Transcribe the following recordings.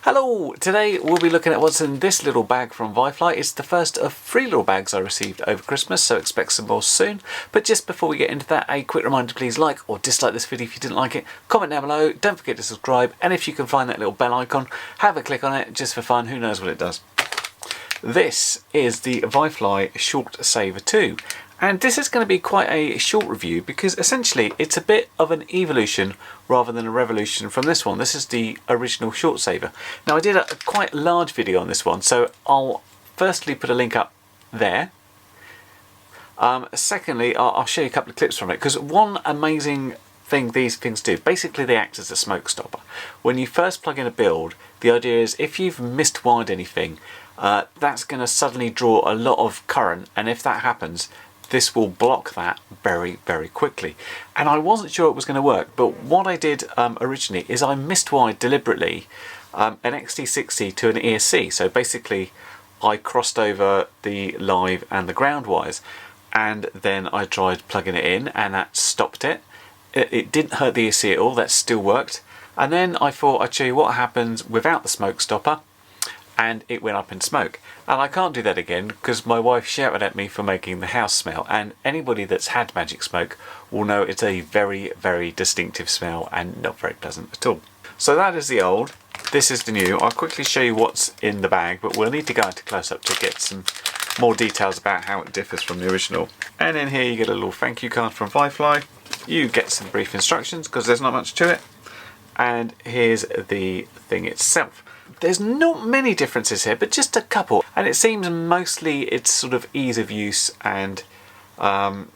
Hello! Today we'll be looking at what's in this little bag from ViFly. It's the first of 3 little bags I received over Christmas, so expect some more soon. But just before we get into that, a quick reminder, please like or dislike this video if you didn't like it. Comment down below, don't forget to subscribe, and if you can find that little bell icon, have a click on it just for fun, who knows what it does. This is the ViFly ShortSaver 2. And this is going to be quite a short review because essentially it's a bit of an evolution rather than a revolution from this one. This is the original ShortSaver. Now I did a quite large video on this one, so I'll firstly put a link up there. Secondly, I'll show you a couple of clips from it, because one amazing thing these things do, basically they act as a smoke stopper. When you first plug in a build, the idea is if you've miswired anything, that's going to suddenly draw a lot of current, and if that happens, this will block that very, very quickly. And I wasn't sure it was going to work, but what I did originally is I miswired deliberately an XT60 to an ESC. So basically I crossed over the live and the ground wires, and then I tried plugging it in and that stopped it. It didn't hurt the ESC at all, that still worked. And then I thought I'd show you what happens without the smoke stopper, and it went up in smoke. And I can't do that again because my wife shouted at me for making the house smell, and anybody that's had magic smoke will know it's a very, very distinctive smell and not very pleasant at all. So that is the old, this is the new. I'll quickly show you what's in the bag, but we'll need to go into close-up to get some more details about how it differs from the original. And in here you get a little thank you card from ViFly. You get some brief instructions because there's not much to it. And here's the thing itself. There's not many differences here, but just a couple, and it seems mostly it's sort of ease of use, and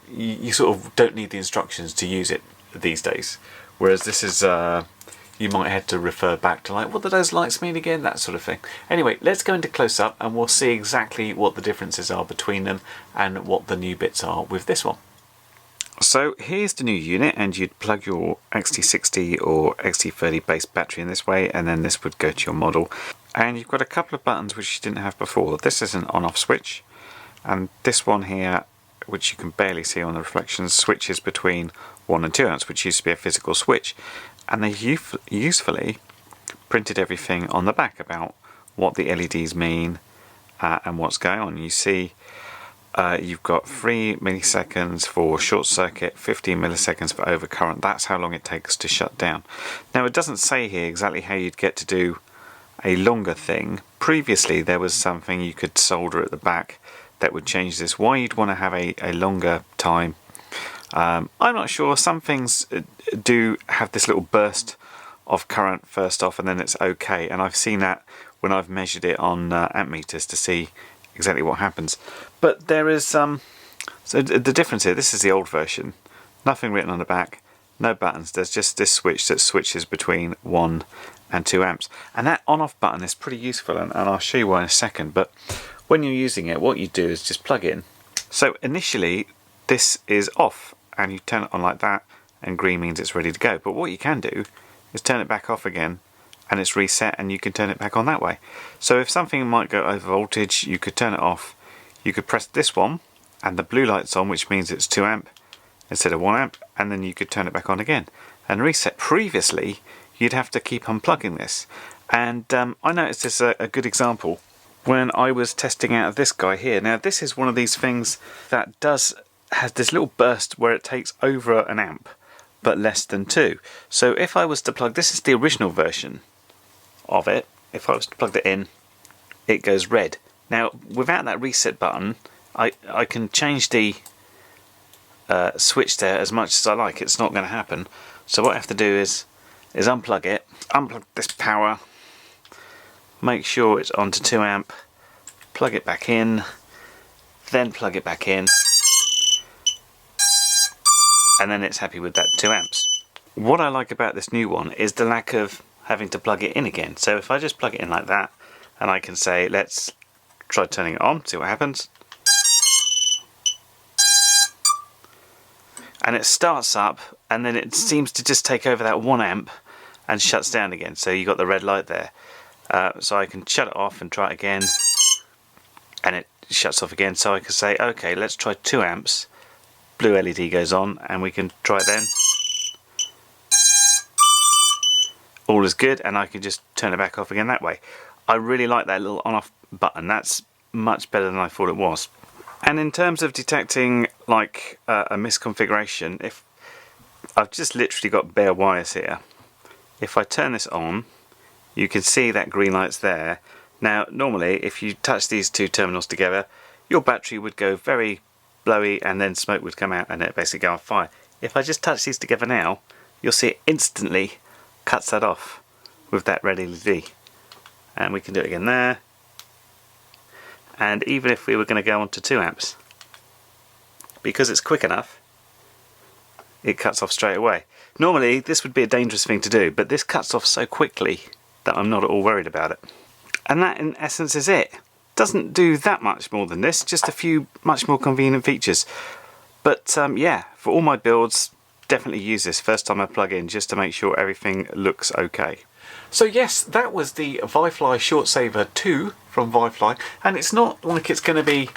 you sort of don't need the instructions to use it these days, whereas this is you might have to refer back to, like, what do those lights mean again, that sort of thing. Anyway, let's go into close-up and we'll see exactly what the differences are between them and what the new bits are with this one. So here's the new unit, and you'd plug your XT60 or XT30 base battery in this way, and then this would go to your model. And you've got a couple of buttons which you didn't have before. This is an on-off switch, and this one here, which you can barely see on the reflections, switches between 1 and 2 amps, which used to be a physical switch. And they usefully printed everything on the back about what the LEDs mean and what's going on. You see you've got 3 milliseconds for short circuit, 15 milliseconds for overcurrent. That's how long it takes to shut down. Now it doesn't say here exactly how you'd get to do a longer thing. Previously there was something you could solder at the back that would change this. Why you'd want to have a longer time, I'm not sure. Some things do have this little burst of current first off and then it's okay, and I've seen that when I've measured it on amp meters to see exactly what happens. But there is so the difference here, this is the old version, nothing written on the back, no buttons, there's just this switch that switches between 1 and 2 amps, and that on off button is pretty useful, and I'll show you why in a second. But when you're using it, what you do is just plug in. So initially this is off and you turn it on like that, and green means it's ready to go. But what you can do is turn it back off again and it's reset, and you can turn it back on that way. So if something might go over voltage, you could turn it off. You could press this one and the blue light's on, which means it's 2 amp instead of 1 amp, and then you could turn it back on again and reset. Previously you'd have to keep unplugging this, and I noticed this a good example when I was testing out of this guy here. Now this is one of these things that has this little burst where it takes over an amp but less than 2. So if I was to plug, this is the original version of it, if I was to plug it in, it goes red. Now without that reset button, I can change the switch there as much as I like. It's not going to happen. So what I have to do is unplug it, unplug this power, make sure it's on to 2 amp, plug it back in, then plug it back in, and then it's happy with that 2 amps. What I like about this new one is the lack of having to plug it in again. So if I just plug it in like that, and I can say, let's try turning it on, see what happens. And it starts up, and then it seems to just take over that 1 amp and shuts down again. So you got the red light there. So I can shut it off and try it again, and it shuts off again. So I can say, okay, let's try 2 amps. Blue LED goes on, and we can try it then. all is good, and I can just turn it back off again that way. I really like that little on-off button. That's much better than I thought it was. And in terms of detecting like a misconfiguration, if I've just literally got bare wires here, if I turn this on, you can see that green light's there. Now normally if you touch these two terminals together, your battery would go very blowy and then smoke would come out and it basically go on fire. If I just touch these together now, you'll see it instantly cuts that off with that red LED. And we can do it again there. And even if we were going to go on to 2 amps, because it's quick enough, it cuts off straight away. Normally this would be a dangerous thing to do, but this cuts off so quickly that I'm not at all worried about it. And that in essence is it. Doesn't do that much more than this, just a few much more convenient features. But yeah, for all my builds, definitely use this first time I plug in, just to make sure everything looks okay. So yes, that was the ViFly ShortSaver 2 from ViFly, and it's not like it's going to be,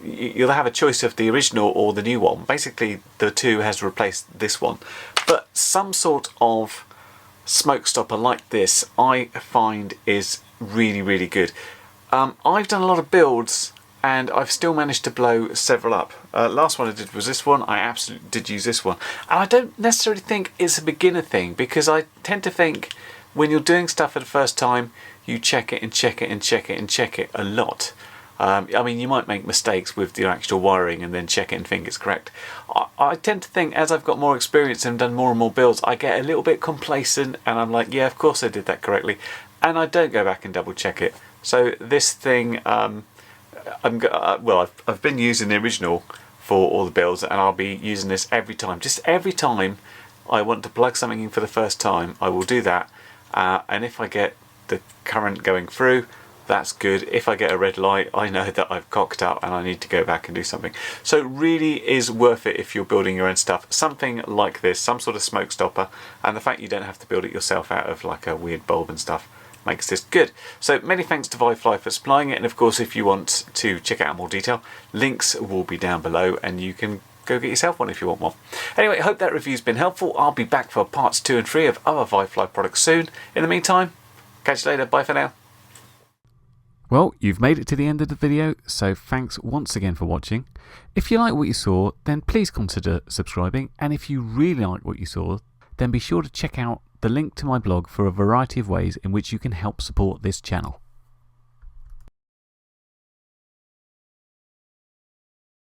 you'll have a choice of the original or the new one. Basically the 2 has replaced this one, but some sort of smoke stopper like this I find is really good. I've done a lot of builds and I've still managed to blow several up. Last one I did was this one. I absolutely did use this one, and I don't necessarily think it's a beginner thing, because I tend to think when you're doing stuff for the first time, you check it and check it and check it and check it a lot. I mean, you might make mistakes with your actual wiring and then check it and think it's correct. I tend to think as I've got more experience and done more and more builds, I get a little bit complacent and I'm like, yeah, of course I did that correctly, and I don't go back and double check it. So this thing, well, I've been using the original for all the builds, and I'll be using this every time. Just every time I want to plug something in for the first time, I will do that. And if I get the current going through, that's good. If I get a red light, I know that I've cocked up and I need to go back and do something. So it really is worth it if you're building your own stuff. Something like this, some sort of smoke stopper, and the fact you don't have to build it yourself out of like a weird bulb and stuff makes this good. So many thanks to ViFly for supplying it, and of course if you want to check out more detail, links will be down below and you can go get yourself one if you want one. Anyway, I hope that review's been helpful. I'll be back for parts 2 and 3 of other ViFly products soon. In the meantime, catch you later. Bye for now. Well, you've made it to the end of the video, so thanks once again for watching. If you like what you saw, then please consider subscribing, and if you really like what you saw, then be sure to check out the link to my blog for a variety of ways in which you can help support this channel.